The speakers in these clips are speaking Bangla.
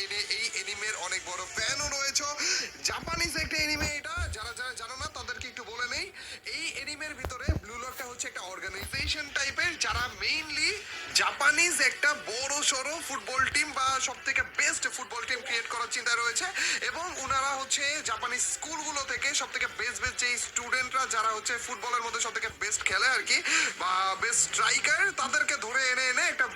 এই এনিমের অনেক বড় ফ্যানও রয়েছে। জাপানিজ একটা এনিমে এটা, যারা যারা জানো না তাদেরকে একটু বলে নেই। এই এনিমের ভিতরে ব্লু লকটা হচ্ছে একটা অর্গানাইজেশন টাইপের, যারা মেইনলি জাপানিজ একটা বড় সড়ো ফুটবল টিম বা সব থেকে বেস্ট ফুটবল টিম ক্রিয়েট করার চিন্তা রয়েছে। এবং ওনারা হচ্ছে জাপানিজ স্কুলগুলো থেকে সব থেকে বেস্ট বেস্ট যে স্টুডেন্টরা যারা হচ্ছে ফুটবলের মধ্যে সব থেকে বেস্ট খেলে আর কি, বা বেস্ট স্ট্রাইকার, তাদেরকে ধরে এনে এনে একটা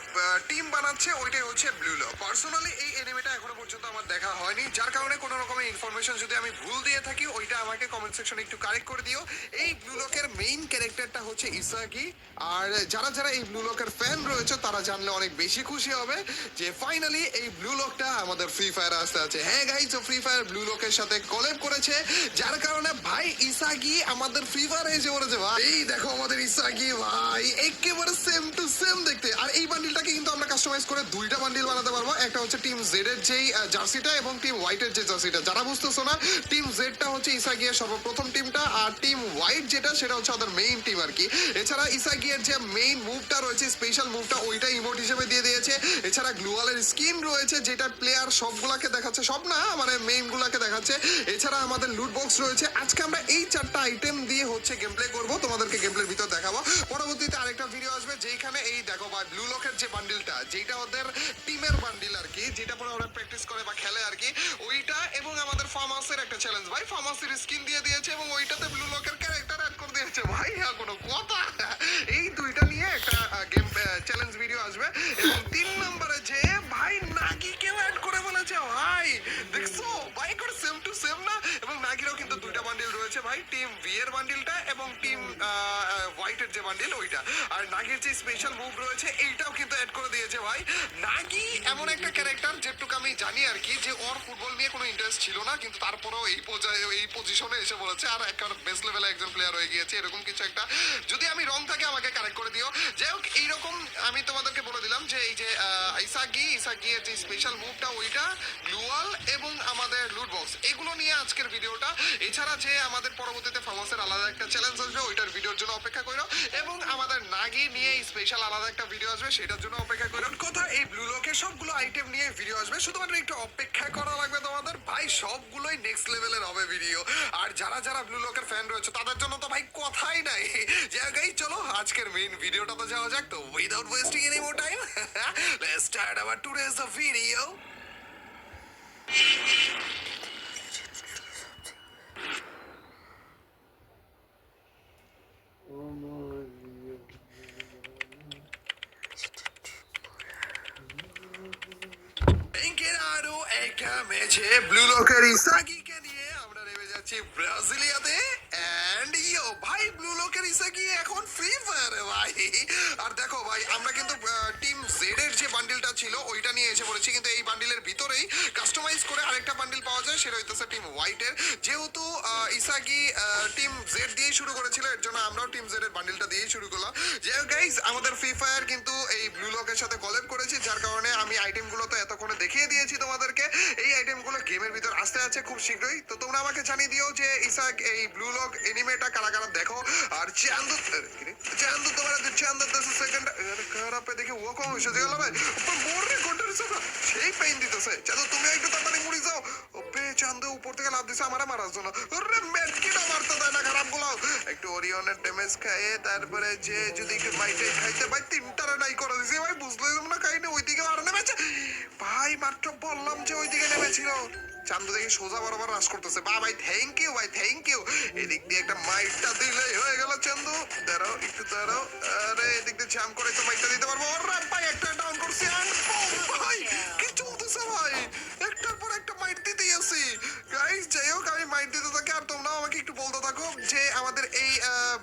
টিম বানাচ্ছে। ওইটাই হচ্ছে ব্লু লক। পার্সোনালি এই এনিমেটা এখনো পর্যন্ত আমার দেখা হয়নি, যার কারণে কোনো রকমের ইনফরমেশন যদি আমি ভুল দিয়ে থাকি ওইটা আমাকে কমেন্ট সেকশনে একটু কারেক্ট করে দিও। এই ব্লু লকের মেইন ক্যারেক্টারটা হচ্ছে ইসাকি। আর যারা যারা এই ব্লু লকের ফ্যান রয়েছে তারা জানলে অনেক বেশি খুশি হবে যে ফাইনালি এই ব্লু লকটা আমাদের ফ্রি ফায়ার আসতে আছে। হ্যাঁ গাইস, ফ্রি ফায়ার ব্লু লকের সাথে কলেব করেছে, যার কারণে ভাই ইসাকি আমাদের ফ্রি ফায়ার এসে পড়েছে। ভাই এই দেখো আমাদের ইসাকি ভাই একেবারে সেম টু সেম দেখতে। আর এই বান্ডিলটাকে কিন্তু আমরা কাস্টমাইজ করে দুইটা বান্ডিল বানাতে পারবো। একটা হচ্ছে টিম জেড এর যেই জার্সিটা এবং টিম হোয়াইট এর যে জার্সিটা। যারা বুঝতেছো না, টিম জেডটা হচ্ছে ইসাগিয়ের সর্বপ্রথম টিমটা, আর টিম হোয়াইট যেটা সেটা হচ্ছে ওদের মেইন টিম আর কি। এছাড়া ইসাগিয়ের যে মেইন মুভটা রয়েছে, স্পেশাল মুভটা, ওইটা ইমোট হিসেবে দিয়ে দিয়েছে। এছাড়া গ্লুয়ালের স্কিন রয়েছে যেটা প্লেয়ার সবগুলাকে দেখাচ্ছে, সব না মানে মেইন গুলাকে দেখাচ্ছে। এছাড়া আমাদের লুট বক্স রয়েছে। আজকে আমরা এই চারটা আইটেম দিয়ে হচ্ছে গেম প্লে করবো, তোমাদেরকে গেম প্লের ভিতর দেখাবো। পরবর্তীতে আরেকটা ভিডিও আসবে যেখানে এই দেখো ভাই ব্লু লকের যে বান্ডিলটা, যেটা ওদের টিমের বান্ডিল আর কি, যেটা পরে ওরা প্র্যাকটিস করে বা খেলে আর কি, ওইটা এবং আমাদের ফার্ম হাউসের একটা চ্যালেঞ্জ। ভাই ফার্ম হাউসের স্কিন দিয়ে দিয়েছে এবং ওইটাতে ব্লু লকের ক্যারেক্টার অ্যাড করে দিয়েছে। ভাই হ্যাঁ, কোনো কথা। এই দুইটা নিয়ে একটা গেম চ্যালেঞ্জ ভিডিও আসবে। এবং 3 নম্বরে যে ভাই নাগিকেও অ্যাড করে বলেছে। ভাই দেখছো ভাই করে সেম টু সেম না? এবং নাগিরও কিন্তু দুইটা বান্ডিল রয়েছে ভাই, টিম ভি এর বান্ডিলটা এবং টিম হোয়াইটের যে বান্ডিল ওইটা। আর নাগির যে স্পেশাল মুভ রয়েছে এইটাও কিন্তু অ্যাড করে দিয়েছে। ভাই নাগি এমন একটা ক্যারেক্টার যেটুকু আমি জানি আর কি, যে ওর ফুটবল নিয়ে কোনো ইন্টারেস্ট ছিল না, কিন্তু তারপরেও এই পজিশনে এসে বলেছে আর একটা বেস্ট লেভেলে একজন প্লেয়ার হয়ে গিয়েছে, এরকম কিছু একটা। যদি আমি রং থাকে আমাকে কারেক্ট করে দিও। যাই হোক, এইরকম আমি তোমাদেরকে বলে দিলাম যে এই যে ইসাগিয়ের যে স্পেশাল মুভটা ওইটা, গ্লুয়াল এবং আমাদের লুট বক্স, এগুলো নিয়ে আজকের ভিডিওটা। এছাড়া যে আমাদের পরবর্তীতে ফার্মাসের আলাদা একটা চ্যালেঞ্জ আসবে, ওইটার ভিডিওর জন্য অপেক্ষা করো। এবং আমাদের নাগি নিয়ে স্পেশাল আলাদা একটা ভিডিও আসবে, সেটার জন্য অপেক্ষা করো। কথা এই ব্লু লকের সবগুলো আইটেম নিয়ে ভিডিও আসবে, শুধুমাত্র একটু অপেক্ষা করা লাগবে তোমাদের। ভাই সবগুলোই নেক্সট লেভেলের হবে ভিডিও। আর যারা যারা ব্লু লকের ফ্যান রয়েছে তাদের জন্য তো ভাই কথাই নাই। গাইস চলো আজকের মেইন ভিডিওটা তো যাওয়া যাক। তো without wasting any more time, let's start our today's video. ব্যাংকের আরো একটা ম্যাচে ব্লু লকের ইসাকিকে নিয়ে আমরা নেমে যাচ্ছি ব্রাজিলিয়াতে। এন্ড ইয়ো ভাই ব্লু লকের ইসাকি এখন ফ্রি ফায়ারে ভাই। আর দেখো ভাই আমরা কিন্তু টিম জেড এর যে বান্ডিলটা ছিল ওইটা নিয়ে এসে পড়েছি, কিন্তু এই বান্ডিলের ভিতরেই কাস্টমাইজ করে আরেকটা বান্ডিল পাওয়া যায়, সেটা হইতেছে টিম হোয়াইট এর। যেহেতু ইসাকি টিম জেড দিয়ে শুরু করেছিল, এর জন্য আমরাও টিম জেড এর বান্ডিলটা দিয়েই শুরু করলাম। যাই হোক গাইস, আমাদের ফ্রি ফায়ার কিন্তু এই ব্লু লকের সাথে কলেব করেছে, যার কারণে আমি আইটেমগুলো তো এতক্ষণে দেখিয়ে দিয়েছি তোমাদেরকে। এই আইটেমগুলো গেমের ভিতর আসতে আছে খুব শীঘ্রই। তো তোমরা আমাকে জানিয়ে দিও যে ইসাক এই ব্লু লক এনিমেটা কারা কারা দেখো। আর চান্দু তোমার চান্দু 10 সেকেন্ড খারাপ দেখে ও কম হয়েছে গেল ভাই, উপর মোরে কন্ট্রোল সেই পেইন দিতেছে। চান্দু তুমি একটু তাড়াতাড়ি মুড়ি যাও। ওপে চান্দু উপর থেকে লাফ দিছে আমারে মারার জন্য। আরে মেটকিটা মারতে দেয় না খারাপ গুলো। একটু ওরিয়নের ড্যামেজ খাইয়ে তারপরে যে যদি একটু বাইটে খাইতে ভাই তিনটারে নাই করে দিছি ভাই, বুঝলাম না খাইনি। ওইদিকে আর নেমেছে ভাই, মাত্র বললাম যে ওইদিকে নেমেছিল। চান্দু দেখি সোজা বরাবর রাশ করতেছে। বা ভাই থ্যাংক ইউ ভাই, থ্যাংক ইউ। এদিক দিয়ে একটা মাইটটা দিলেই হয়ে গেল চান্দু। দাঁড়াও একটু দাঁড়াও। আরে এদিক দিয়ে জ্যাম করে তো মাইটটা দিতে পারবো। ওরে ভাই একটা ডাউন করছি। আর ভাই কি চলতেছে ভাই, একটার পর একটা মাইট দিতেই আছি গাইস। যাই হোক আমি মাইট দিতে থাকি, আর তোমরাও আমাকে একটু বলতে থাকো যে আমাদের এই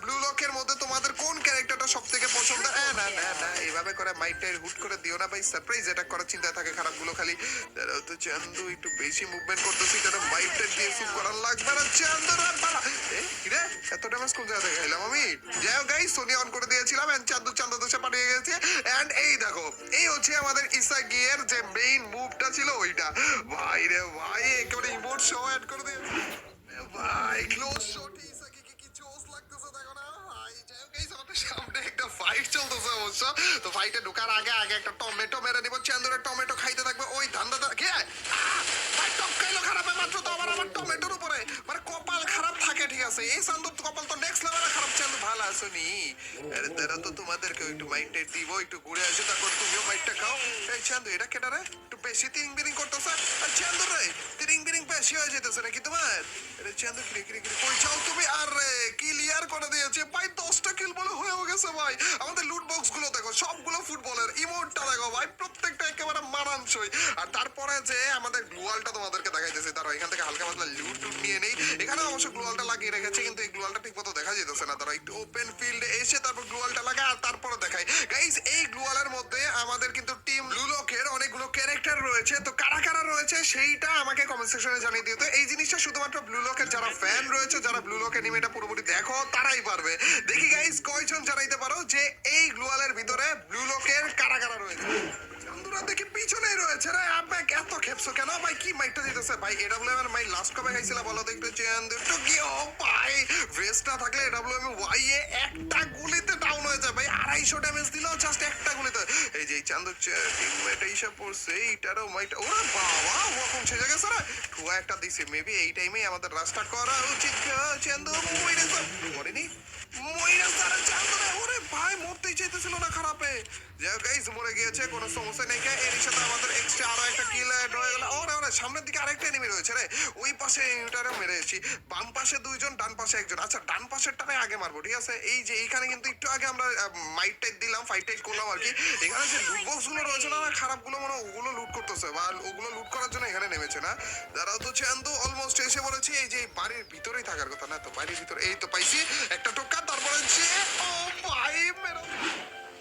ব্লু লকের মধ্যে তোমাদের কোন ক্যারেক্টারটা সব থেকে পছন্দ। না না না এইভাবে করে মাইটটা হুট করে দিও না ভাই, সারপ্রাইজ অ্যাটাক করার চিন্তায় থাকে খারাপগুলো খালি। তো চান্দু একটু বেশি মুভমেন্ট করতেছি, কারণ মাইটটা দিয়ে শুট করার লাগবে না। চান্দু কিরে এত ড্যামেজ কোন জায়গা থেকে খাইলাম আমি? যাই হোক গাইস, সোনি অন করে দিয়েছিলাম এন্ড চান্দু দোষে পাঠিয়ে গেছে। এন্ড এই দেখো এই হচ্ছে আমাদের ইসাগিয়ের যে মেইন মুভটা ছিল ওইটা। ভাই রে ভাই একেবারে ইমোট শো অ্যাড করে দিয়ে ভাই ক্লোজ শট। ইসাকি কি জোস লাগতেছে দেখো না ভাই। যাই হোক গাইস, আমাদের সামনে একটা ফাইট চলতেছে অবশ্য। তো ফাইটে ঢোকার আগে আগে একটা টমেটো মেরে নিব। চান্দুরে টমেটো খাইতে থাকবে। ওই ধান্দা কি টমেটোর উপরে, মানে কপাল খারাপ থাকে ঠিক আছে, এই চান্দুর কপাল তো নেক্সট লেভেলে খারাপ। চান্দু ভালো আসনি, আরে তারা তো তোমাদেরকে একটু মাইন্ডটা দিব, একটু ঘুরে আসে, তারপর তুমিও মাইন্ডটা খাও। এই চান্দু এটা কেটা রে, একটু বেশি তিরিং বিরিং করতেছে। আর চান্দু রে তিরিং বিরিং বেশি হয়ে যেতেছে নাকি তোমার? এটা চান্দু কিরে কিরে কিরে কই যাও তুমি? আরে ক্লিয়ার করে দিয়েছে ভাই, 10টা কিল বলে হয়েও গেছে ভাই। আমাদের লুট বক্স গুলো দেখো, সবগুলো ফুটবলের, ইমোটটা দেখো ভাই, প্রত্যেকটা একেবারে মানানসই। আর তারপরে যে আমাদের গ্লুয়ালটা তোমাদেরকে দেখাইতেছি, তারা এখান থেকে হালকা পাতলা লুট টুট নিয়ে নেই। এখানে অবশ্য গ্লুয়ালটা লাগিয়ে রেখেছে, কিন্তু এই গ্লুয়ালটা ঠিক মতো দেখা যেতেছে না। তারা একটু ওপেন ফিল্ডে এসে তারপর গ্লুয়ালটা লাগায় আর তারপরে দেখায়। গাইস এই গ্লুয়ালের মধ্যে আমাদের কিন্তু টিম লুলকের অনেকগুলো ক্যারেক্টার রয়েছে, তো কারা কারা রয়েছে সেইটা আমাকে কমেন্ট সেকশনে জানিয়ে দিও। তো এই জিনিসটা শুধুমাত্র ব্লু লকের যারা ফ্যান রয়েছে, যারা ব্লু লক এনিমেটা পুরোপুরি দেখো, তারাই পারবে। দেখি গাইস কয়জন জানাইতে পারো যে এই গ্লুয়ালের ভিতরে ব্লু লকের কারা কারা রয়েছে। চান্দুরা দেখি পিছনেই রয়েছে রে, আপনি এত খেপছো কেন ভাই? কি মাইকটা দিতেছে ভাই? এডব্লিউএম এর মাই লাস্ট কবে খাইছিল বলো তো একটু? চান্দু তো কি ও ভাই, ভেস্ট না থাকলে এডব্লিউএম ওয়াই এ একটা গুলিতে ডাউন হয়ে যায় ভাই, 250 ড্যামেজ দিল জাস্ট একটা গুলিতে। এই যে চান্দু টিমমেট এইসব পড়ছে, এইটারও মাইটা, ওরে বাবা ও কোন ছেড়ে গেছে রে, ঠুয়া একটা দিছে। মেবি এই টাইমে আমাদের রাস্তা করা উচিত। চান্দু মইরে সব মরেনি, মইরা সারা চান্দু রে, ওরে ভাই মরতেই চাইতেছিল না খারাপে। যাই গাইস মরে গিয়েছে, কোনো সমস্যা নেই। এর সাথে আমাদের এক্সট্রা আরো একটা কিল এড হয়ে গেল। ওরে ওরে সামনের দিকে আরেকটা এনিমি রয়েছে রে, ওই পাশে এনিমিটারও মেরেছি। বাম পাশে দুইজন, ডান পাশে একজন। আচ্ছা ডান পাশেরটারে আগে মারবো ঠিক আছে। এই যে এইখানে কিন্তু একটু আগে আমরা মাইট টাইট দিলাম, ফাইট টাইট করলাম আর কি। এখানে যে লুট বক্স গুলো রয়েছে না, খারাপ গুলো মানে ওগুলো লুট করতেছে বা ওগুলো লুট করার জন্য এখানে নেমেছে না। দাঁড়াও তো চান্দু অলমোস্ট এসে বলেছি। এই যে বাড়ির ভিতরেই থাকার কথা না, তো বাড়ির ভিতরে এই তো পাইছি একটা টোকা। তারপরে যে ও ভাই মেরো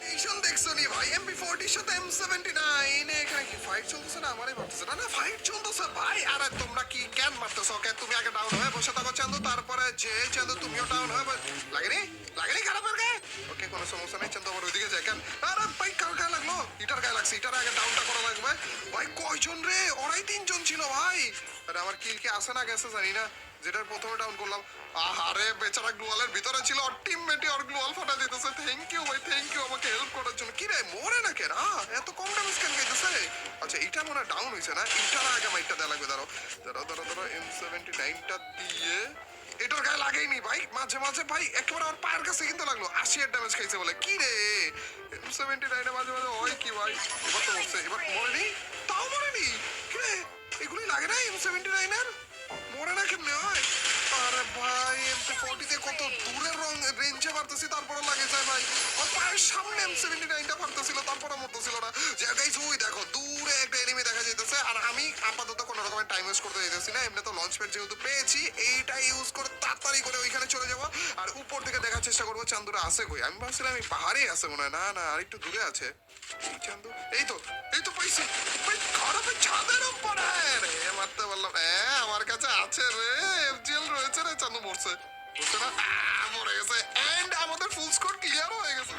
মিশন দেখছো নি ভাই, MP40 এর সাথে M79 এখানে কি ফাইট চলতেছে না? আমারই ভাবতেছে না, না ফাইট চলতেছে ভাই। আরে তোমরা কি কেন মারতেছো? ওকে তুমি আগে ডাউন হয়ে বসে থাকো চান্দু, তারপরে যে চান্দু তুমিও ডাউন হয়ে লাগেনি লাগেনি খারাপের গায়ে। ওকে কোনো সমস্যা নেই চান্দু, আমার ওইদিকে যায় কেন? আরে ভাই কার গায়ে লাগলো? ইটার গায়ে লাগছে, ইটার আগে ডাউনটা করা লাগবে ভাই। কয়জন রে? ওরাই 3জন ছিল ভাই। আরে আমার কিল কি আসে না গেছে জানি না, যেটার প্রথমে ডাউন করলাম। আরে বেচারা গ্লুয়ালের ভিতরে ছিল, আর টিমমেটই আর গ্লুয়াল ফাটা দিতেছে। থ্যাংক ইউ ভাই, থ্যাংক ইউ আমাকে হেল্প করার জন্য। কি রে মরে না কেন? এত কম ড্যামেজ কেন খাইতেছে? আচ্ছা এটা মনে হয় ডাউন হইছে না, এটার আগে মাইটটা দেওয়া লাগবে। দাঁড়াও দাঁড়াও দাঁড়াও দাঁড়াও, M79টা দিয়ে এটার গায়ে লাগেনি ভাই, মাঝে মাঝে ভাই একেবারে আমার পায়ের কাছে কিন্তু লাগলো। 80 এর ড্যামেজ খাইছে বলে। কি রে M79 এ মাঝে মাঝে হয় কি ভাই? এবার তো মরছে, এবার মরেনি, তাও মরেনি। কি রে এগুলি লাগে না M79 এর? মরে না কেমনে হয়? আরে ভাই MP40 তে কত দূরের রেঞ্জে মারতেছি তারপরে লাগে যায় ভাই। আর পায়ের সামনে M79টা মারতেছিল তারপরে মরতেছিল না। যে গাইস ওই দেখো দূরে একটা এনিমি দেখা যাইতেছে, আর আমি আপাতত কোনো রকমের টাইম ওয়েস্ট করতে যাইতেছি না। এমনি তো লঞ্চ প্যাড যেহেতু পেয়েছি, এইটা ইউজ করে তাড়াতাড়ি করে ওইখানে চলে যাবো আর উপর থেকে দেখার চেষ্টা করবো চান্দুরা আছে কই। আমি ভাবছিলাম এই পাহাড়েই আছে মনে হয়, না না আর একটু দূরে আছে। এই চান্দু, এই তো পাইছি ভাই, খারাপের ছাদের উপরে রে মারতে পারলাম। হ্যাঁ আমার কাছে আছে রে, FGL রয়েছে রে। চান্দু মরছে, বুঝছে না? মরে গেছে এন্ড আমাদের ফুল স্কোর ক্লিয়ার হয়ে গেছে।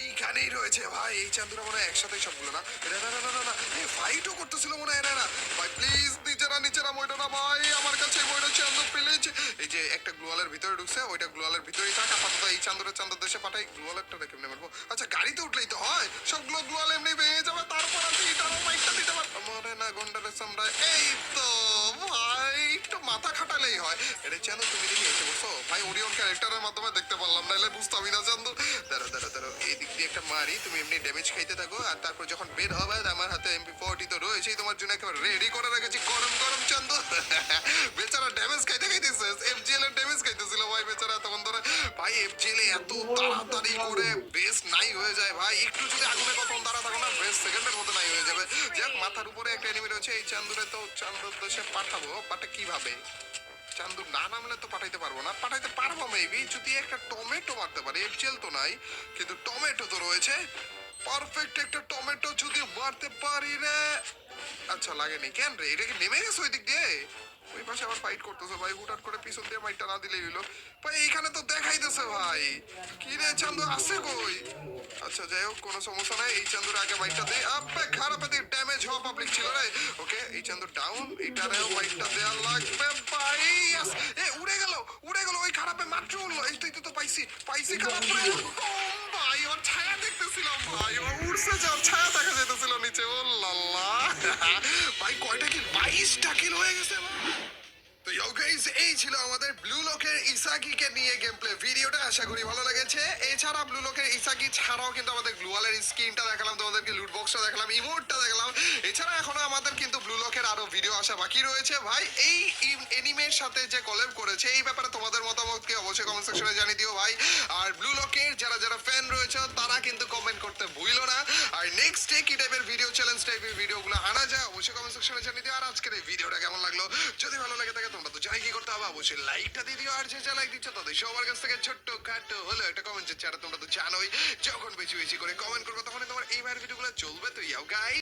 এইখানেই রয়েছে ভাই, এই চান্দুরা মনে হয় একসাথে সবগুলো না, না না না না না, এই ফাইটও করতেছিল মনে হয়। না ভাই প্লিজ নিচেরা মইটা না ভাই, আমার কাছে মইটা চান্দু প্লিজ। এই যে একটা গ্লোয়ালের ভিতরে ঢুকছে, ওইটা গ্লোয়ালের ভিতরেই থাক আপাতত। এই চান্দুর দেশে পাঠাই, গ্লোয়ালেরটা কেমনে মারবো? আচ্ছা গাড়িতে উঠলেই তো হয়, সবগুলো গ্লোয়াল এমনি ভেঙে যাবে, তারপর আমি এটারও মাইকটা দিতে পারবো। মরে না গন্ডারের সামরা। এই তো ভাই একটু মাথা খাটালেই হয়। এটা চান্দু তুমি দেখি এসে বসো ভাই, ওরিয়ন ক্যারেক্টারের মাধ্যমে দেখতে পারলাম, নাইলে বুঝতামই না চান্দু। দাঁড়াও এই দিক দিয়ে একটা মারি, তুমি এমনি ড্যামেজ খাইতে থাকো, আর তারপর যখন বের হবে আমার হাতে MP40 তো রয়েছেই তোমার জন্য, একেবারে রেডি করে রেখেছি গরম গরম চান্দু। বেচারা ড্যামেজ খাইতে খাইতেছে, FGL এর ড্যামেজ খাইতেছিল ভাই বেচারা তখন ধরে। ভাই FGL এ এত তাড়াতাড়ি করে বেস নাই হয়ে যায় ভাই, একটু যদি আগুনে কখন দাঁড়া থাকো না, বেস সেকেন্ডের মধ্যে নাই হয়ে যাবে। যাক মাথার উপরে একটা এনিমি রয়েছে, এই চান্দুরে তো চান্দুর দেশে পাঠাবো, বাট কিভাবে? চান্দু না নামলে তো পাঠাইতে পারবো না, পাঠাইতে পারবো মেবি যদি একটা টমেটো মারতে পারি। FGL তো নাই, কিন্তু টমেটো তো রয়েছে। পারফেক্ট একটা টমেটো যদি মারতে পারি রে। আচ্ছা লাগেনি কেন রে? এটা কি নেমে গেছে ওই দিক দিয়ে? ওই পাশে আবার ফাইট করতেছে ভাই, হুটহাট করে পিছন দিয়ে মাইটটা না দিলেই হইলো ভাই। এইখানে তো দেখাইতেছে ভাই, কি রে চান্দু আছে কই? আচ্ছা যাই হোক কোনো সমস্যা নাই, এই চান্দুর আগে মাইটটা দেই। আবে খারাপ দিক ড্যামেজ হওয়া পাবলিক ছিল রে। ওকে এই চান্দুর ডাউন, এইটারেও মাইটটা দেওয়া লাগবে ভাই। এ উড়ে গেল ওই খারাপে মাত্র উড়লো। এই তো পাইছি খারাপ রে। ভাই ওর ছায়া দেখতেছিলাম ভাই, ও উড়ছে যে ওর ছায়া দেখা যেতেছিল নিচে। ও লাল্লা ভাই কয়টা কিল? 22টা কিল হয়ে গেছে ভাই। তো ইয়ো গাইস, এই ছিল আমাদের ব্লু লকের ইসাকিকে নিয়ে গেম প্লে ভিডিওটা। আশা করি ভালো লেগেছে। এছাড়া ব্লু লকের ইসাকি ছাড়াও কিন্তু আমাদের গ্লুয়ালের স্কিনটা দেখালাম তোমাদেরকে, লুট বক্সটা দেখালাম, ইমোটটা দেখালাম। এছাড়া এখনো আমাদের কিন্তু ব্লু লকের আরো ভিডিও আসা বাকি রয়েছে ভাই। এই এনিমের সাথে যে কলেব করেছে এই ব্যাপারে তোমাদের মতামতকে অবশ্যই কমেন্ট সেকশনে জানিয়ে দিও ভাই। আর ব্লু লকের যারা যারা ফ্যান রয়েছে তারা কিন্তু কমেন্ট করতে ভুলো না। আর নেক্সট ডে কি টাইপের ভিডিও, চ্যালেঞ্জ টাইপের ভিডিওগুলো আনা যায় অবশ্যই কমেন্ট সেকশনে জানিয়ে দিও। আর আজকের এই ভিডিওটা কেমন লাগলো, যদি ভালো লাগে থাকে তোমরা তো জানি কি করতে হবে, অবশ্যই লাইকটা দিয়ে দিও। আর যে যা লাইক দিচ্ছ তাদের সবার কাছ থেকে ছোট্ট খাটো হলো একটা কমেন্ট চাচ্ছি। আর তোমরা তো জানোই যখন বেশি বেশি করে কমেন্ট করবে তখন তোমার এই ভাইয়ের ভিডিওগুলো চলবে। তো ইয়াও গাই